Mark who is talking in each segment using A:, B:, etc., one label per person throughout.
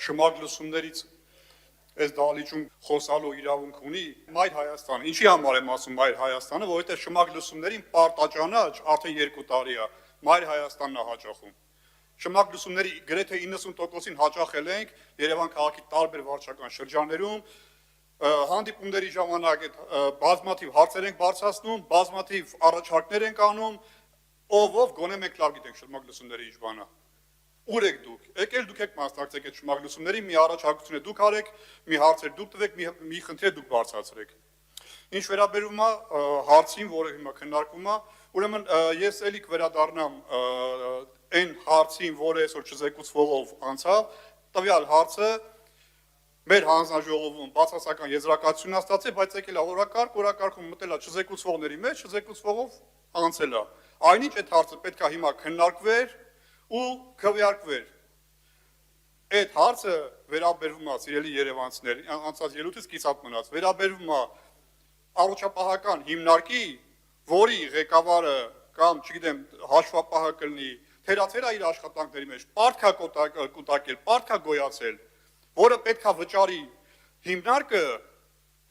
A: շմագ լուսումներից այս դահլիճում խոսալու իրավունք ունի Մայր Հայաստանը։ Ինչի համար եմ ասում Մայր Հայաստանը, որովհետև շմագ լուսումներին պարտաճանաչ արդեն 2 տարի է Մայր Հայաստանն է հաճախում։ Շմագ լուսումների գրեթե 90%-ին հաճախել ենք Երևան քաղաքի տարբեր վարչական շրջաններում, հանդիպումների ժամանակ բազմաթիվ հարցեր ենք բարձրացնում, բազմաթիվ առաջարկներ ենք անում, ով գոնե մենք լավ գիտենք շմագ լուսումների ինչ բան է։ Ուր եք դուք, եկել դուք եք մասնակցեք այդ շմագ լուսումների, մի առաջարկություն դուք արեք, մի հարցեր դուք տվեք, մի խնդիր դուք բարձրացրեք։ Ինչ վերաբերում է հարցին, որը հիմա քննարկվում է, ուրեմն ես էլի կվերադառնամ այն հարցին, որը այսօր չզեկուցվողով անցավ, տվյալ հարցը մեր հանձնաժողովում բացասական եզրակացություն է ստացել, բայց եկել է օրակարգում մտել է չզեկուցվողների մեջ, չզեկուցվողով անցել է։ Այնինչ այդ հարցը պետք է հիմա քննարկվեր ու քվեարկվեր։ Այդ հարցը վերաբերվում է, սիրելի երևանցիներ, անցած ելույթից կիսատ մնաց, վերաբերվում է առողջապահական հիմնարկի, որի ղեկավարը կամ, չգիտեմ, հաշվապահը կլինի, թերացել է իր աշխատանքների մեջ, պարտք է կուտակել, պարտք է գոյացել, որը պետք է վճարի հիմնարկը,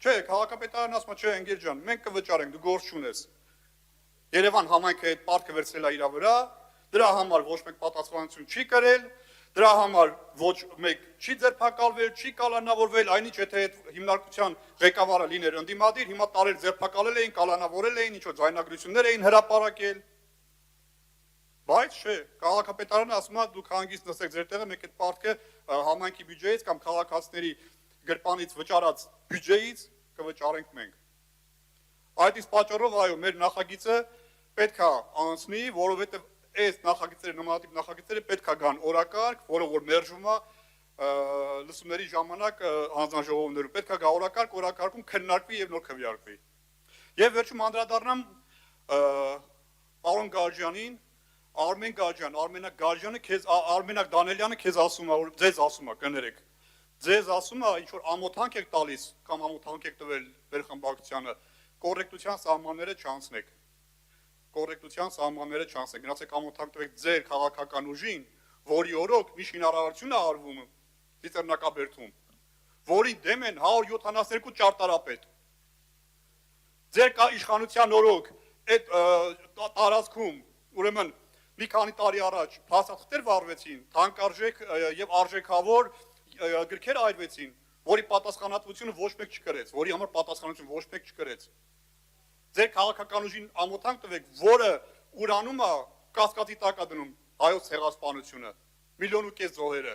A: չէ, քաղաքապետարանը ասում է, չէ, ընկեր ջան, մենք կվճարենք, դու գործ չունես։ Երևան համայնքը այդ պարտքը վերցրել է իր վրա, դրա համար ոչ մեկ պատասխանատվություն չի կրել, դրա համար ոչ մեկ չի ձերբակալվել, չի կալանավորվել, այնինչ եթե այդ հիմնարկության ղեկավարը լիներ ընդդիմադիր, հիմա տարեր ձերբակալել էին, կալանավորել էին, ինչ-որ ձայնագրություններ էին հրապարակել։ Բայց չէ, քաղաքապետարանը ասում է, դուք հանգիստ նստեք ձեր տեղը, մենք այդ պարտքը համայնքի բյուջեից կամ քաղաքացիների գրպանից վճարած բյուջեից կվճարենք մենք։ Այդ իսկ պատճառով այո, մեր նախագիծը պետք է անցնի, որովհետև այս նախագծերը, նմանատիպ նախագծերը պետք է գան օրակարգ, որը որ մերժվում է լսումների ժամանակ հանձնաժողովներում, պետք է գա օրակարգ, օրակարգում քննարկվի եւ նոր քվեարկվի։ Եվ վերջում անդրադառնամ պարոն Գարջյանին, Արմեն Գարջյան, Արմենակ Դանելյանը քեզ ասում է, ձեզ ասում է, կներեք։ Ձեզ ասում է, ինչ որ ամոթանք եք տալիս կամ ամոթանք եք տվել վերխմբակցությանը, կոռեկտության սահմանները չանցնեք։ Կոռեկտության սահմանները չանցնեք, գնացեք ամոթանք տվեք ձեր քաղաքական ուժին, որի օրոք մի շինարարություն է արվում Ծիծեռնակաբերդում, որի դեմ են 172 ճարտարապետ։ Ձեր իշխանության օրոք այդ տարածքում, ուրեմն մի քանի տարի առաջ փաստաթղթեր վարվեցին, թանկարժեք եւ արժեքավոր գրքեր այրվեցին, որի պատասխանատվությունը ոչ մեկ չկրեց, որի համար պատասխանատվություն ոչ մեկ չկրեց։ Ձեր քաղաքական ուժին ամոթանք տվեք, որը ուրանում է կասկածի տակ է դնում հայոց ցեղասպանությունը, 1.5 միլիոն զոհերը։